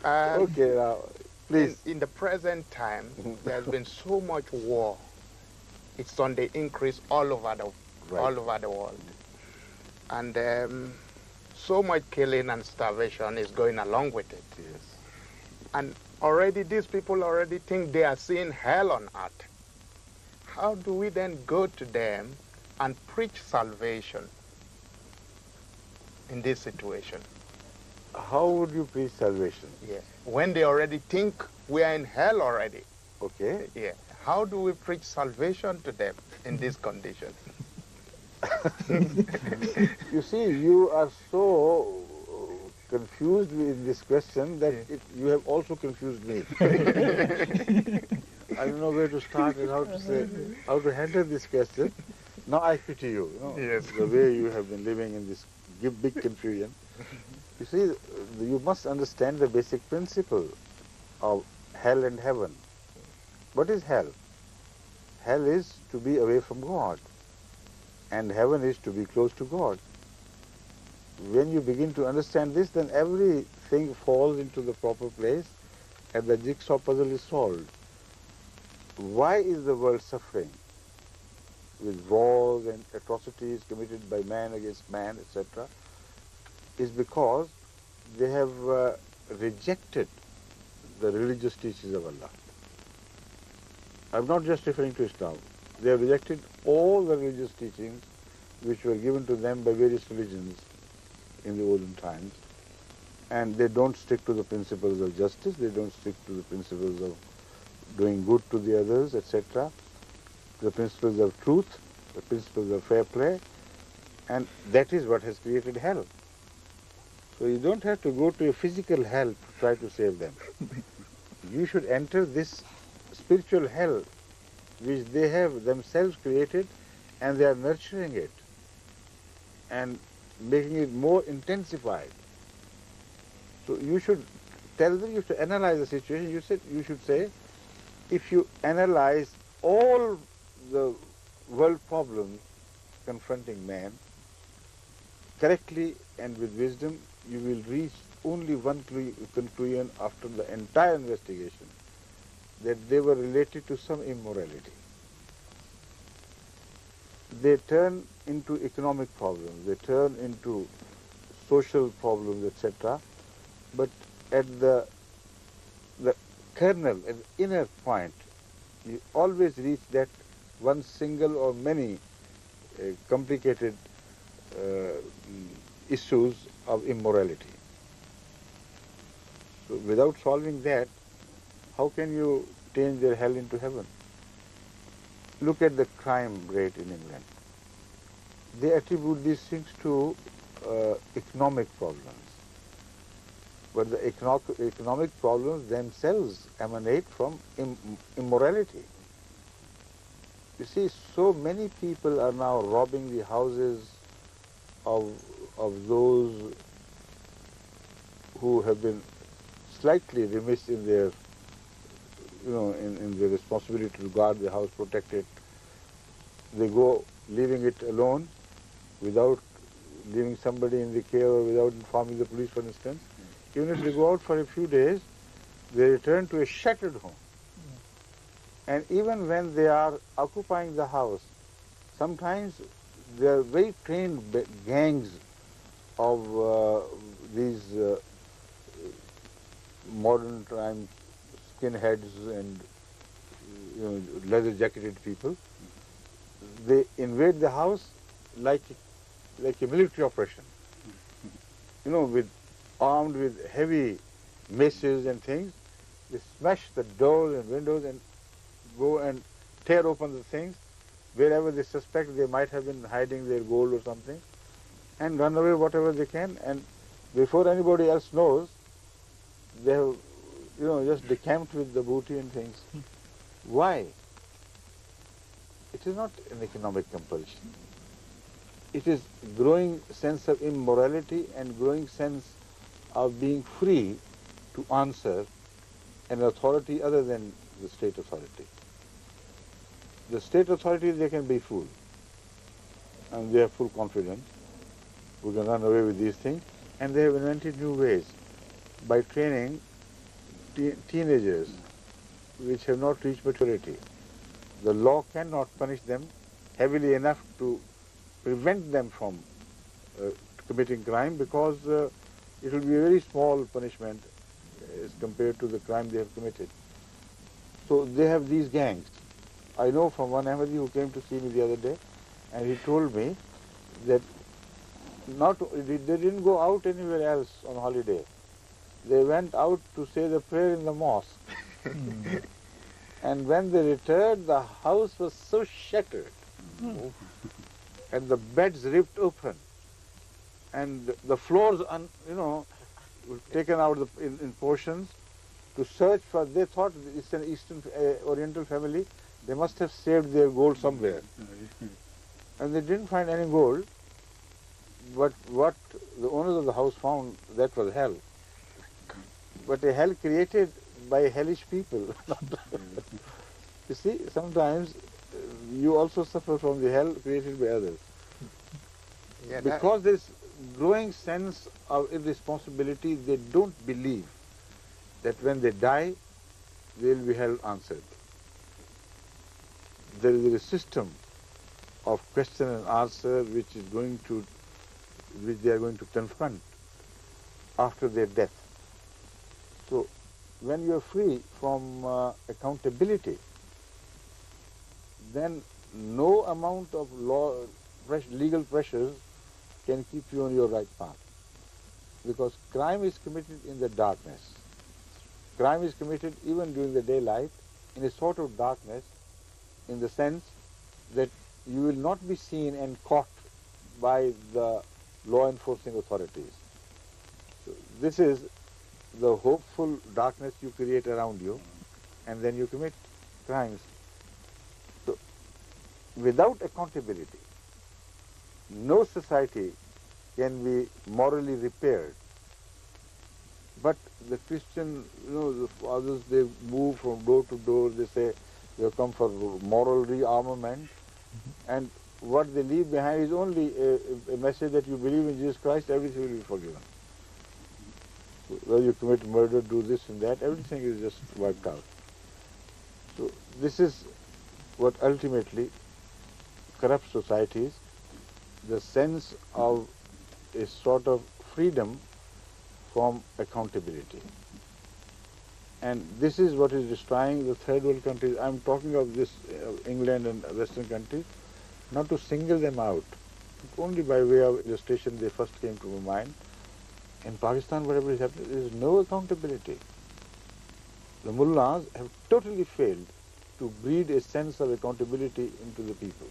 Okay, now, please. In the present time, there's been so much war. It's on the increase all over the world. And so much killing and starvation is going along with it. Yes. And already these people already think they are seeing hell on earth. How do we then go to them and preach salvation in this situation? How would you preach salvation? Yeah. When they already think we are in hell already. Okay. Yeah. How do we preach salvation to them in this condition? You see, you are so confused with this question that you have also confused me. I don't know where to start and how to handle this question. Now I pity you, Yes. The way you have been living in this big confusion. You see, you must understand the basic principle of hell and heaven. What is hell? Hell is to be away from God, and heaven is to be close to God. When you begin to understand this, then everything falls into the proper place and the jigsaw puzzle is solved. Why is the world suffering with wars and atrocities committed by man against man, etc.? Is because they have rejected the religious teachings of Allah. I'm not just referring to Islam. They have rejected all the religious teachings which were given to them by various religions in the olden times. And they don't stick to the principles of justice, they don't stick to the principles of doing good to the others, etc., the principles of truth, the principles of fair play, and that is what has created hell. So you don't have to go to a physical hell to try to save them. You should enter this spiritual hell which they have themselves created, and they are nurturing it and making it more intensified. So you should tell them, you should analyze the situation. You should say, if you analyze all the world problems confronting man correctly and with wisdom, you will reach only one conclusion after the entire investigation, that they were related to some immorality. They turn into economic problems, they turn into social problems, etc. But at the kernel, at the inner point, you always reach that one single or many complicated issues of immorality. So without solving that, how can you change their hell into heaven? Look at the crime rate in England. They attribute these things to economic problems. But the economic problems themselves emanate from immorality. You see, so many people are now robbing the houses of those who have been slightly remiss in their, in their responsibility to guard the house, protect it. They go leaving it alone without leaving somebody in the care or without informing the police, for instance. Even if they go out for a few days, they return to a shattered home. And even when they are occupying the house, sometimes they are very trained gangs of these modern time skinheads and leather jacketed people. They invade the house like a military operation, armed with heavy maces and things. They smash the doors and windows and go and tear open the things wherever they suspect they might have been hiding their gold or something, and run away whatever they can, and before anybody else knows, they have just decamped with the booty and things. Why? It is not an economic compulsion. It is growing sense of immorality and growing sense of being free to answer an authority other than the state authority. The state authority, they can be fooled, and they have full confidence. We can run away with these things, and they have invented new ways by training teenagers which have not reached maturity. The law cannot punish them heavily enough to prevent them from committing crime, because it will be a very small punishment as compared to the crime they have committed. So they have these gangs. I know from one Ahmadi who came to see me the other day, and he told me that they didn't go out anywhere else on holiday. They went out to say the prayer in the mosque. And when they returned, the house was so shattered, and the beds ripped open, and the floors, taken out in portions to search for. They thought it's an Eastern Oriental family. They must have saved their gold somewhere, and they didn't find any gold. But what the owners of the house found, that was hell. But a hell created by hellish people. You see, sometimes you also suffer from the hell created by others. Yeah, because there is growing sense of irresponsibility, they don't believe that when they die, they will be held answered. There is a system of question and answer which they are going to confront after their death. So, when you are free from accountability, then no amount of legal pressures can keep you on your right path. Because crime is committed in the darkness. Crime is committed even during the daylight in a sort of darkness, in the sense that you will not be seen and caught by the law enforcing authorities. So this is the hopeful darkness you create around you, and then you commit crimes. So without accountability, no society can be morally repaired. But the Christian, the fathers, they move from door to door, they say they have come for moral rearmament, and what they leave behind is only a message that you believe in Jesus Christ, everything will be forgiven. Whether you commit murder, do this and that, everything is just wiped out. So this is what ultimately corrupts societies, the sense of a sort of freedom from accountability. And this is what is destroying the third world countries. I'm talking of this England and Western countries, not to single them out, only by way of illustration they first came to my mind. In Pakistan, whatever is happening, there is no accountability. The mullahs have totally failed to breed a sense of accountability into the people.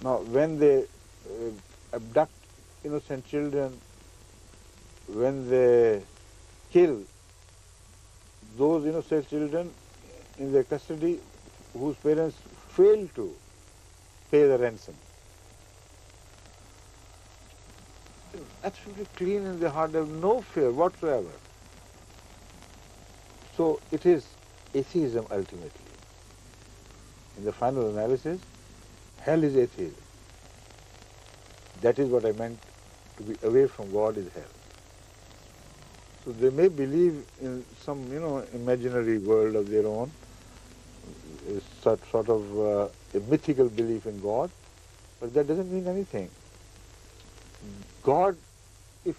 Now, when they abduct innocent children, when they kill those innocent children in their custody whose parents fail to pay the ransom, absolutely clean in their heart, they have no fear whatsoever. So it is atheism ultimately. In the final analysis, hell is atheism. That is what I meant to be away from God is hell. So they may believe in some, imaginary world of their own, sort of a mythical belief in God, but that doesn't mean anything. God, if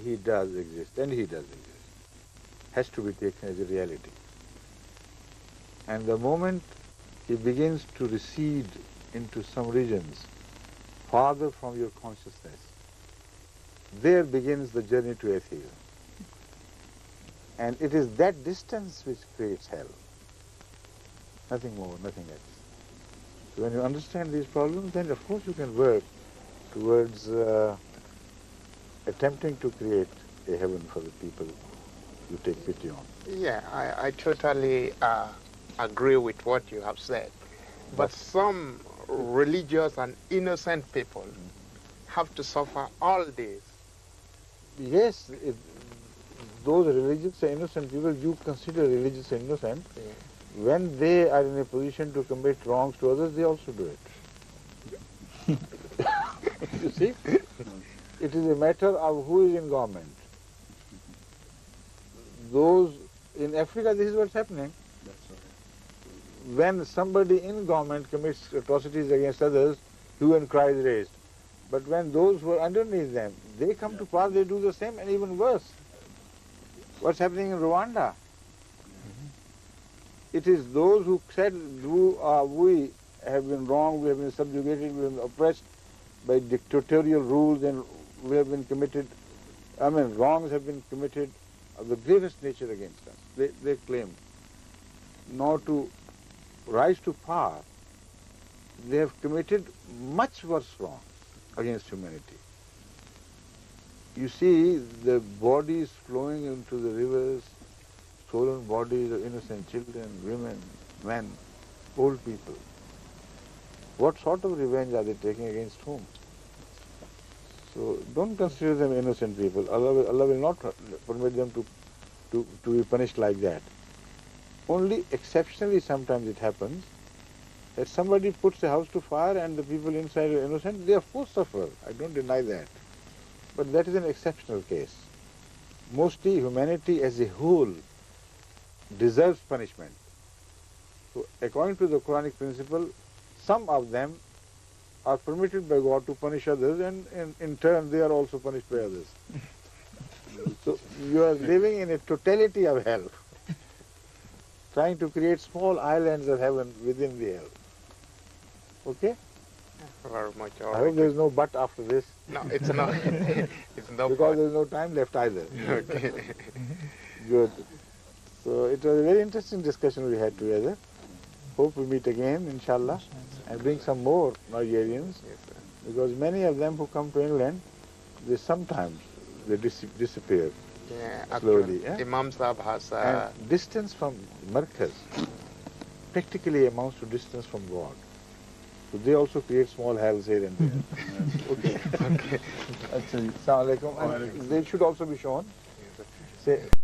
he does exist, and he does exist, has to be taken as a reality. And the moment he begins to recede into some regions, farther from your consciousness, there begins the journey to atheism. And it is that distance which creates hell. Nothing more, nothing else. So when you understand these problems, then of course you can work towards attempting to create a heaven for the people you take pity on. Yeah, I totally agree with what you have said. But some religious and innocent people have to suffer all this. Yes, those religious and innocent people you consider religious and innocent, when they are in a position to commit wrongs to others, they also do it. You see? It is a matter of who is in government. Those in in Africa this is what's happening. When somebody in government commits atrocities against others, hue and cry is raised. But when those who are underneath them, they come to power, they do the same and even worse. What's happening in Rwanda? It is those who said we have been wrong, we have been subjugated, we have been oppressed by dictatorial rules, and we have been committed, wrongs have been committed of the gravest nature against us. They claim. Now to rise to power, they have committed much worse wrong against humanity. You see the bodies flowing into the rivers, stolen bodies of innocent children, women, men, old people. What sort of revenge are they taking against whom? So don't consider them innocent people. Allah will not permit them to be punished like that. Only exceptionally sometimes it happens that somebody puts a house to fire and the people inside are innocent. They of course suffer. I don't deny that. But that is an exceptional case. Mostly humanity as a whole deserves punishment. So according to the Quranic principle, some of them are permitted by God to punish others, and in turn they are also punished by others. So you are living in a totality of hell, trying to create small islands of heaven within the hell. Okay? Very much. I hope there is no but after this. No, it's not. It's no because there is no time left either. Okay. Good. So it was a very interesting discussion we had together. Hope we meet again, inshallah, and bring some more Nigerians, Yes, sir. because many of them who come to England, they sometimes disappear Yeah, slowly. actually, Imam Sahib has And distance from Markaz practically amounts to distance from God. So they also create small hells here and there. Okay. اچھا جی Assalamu alaikum. And they should also be shown. Say,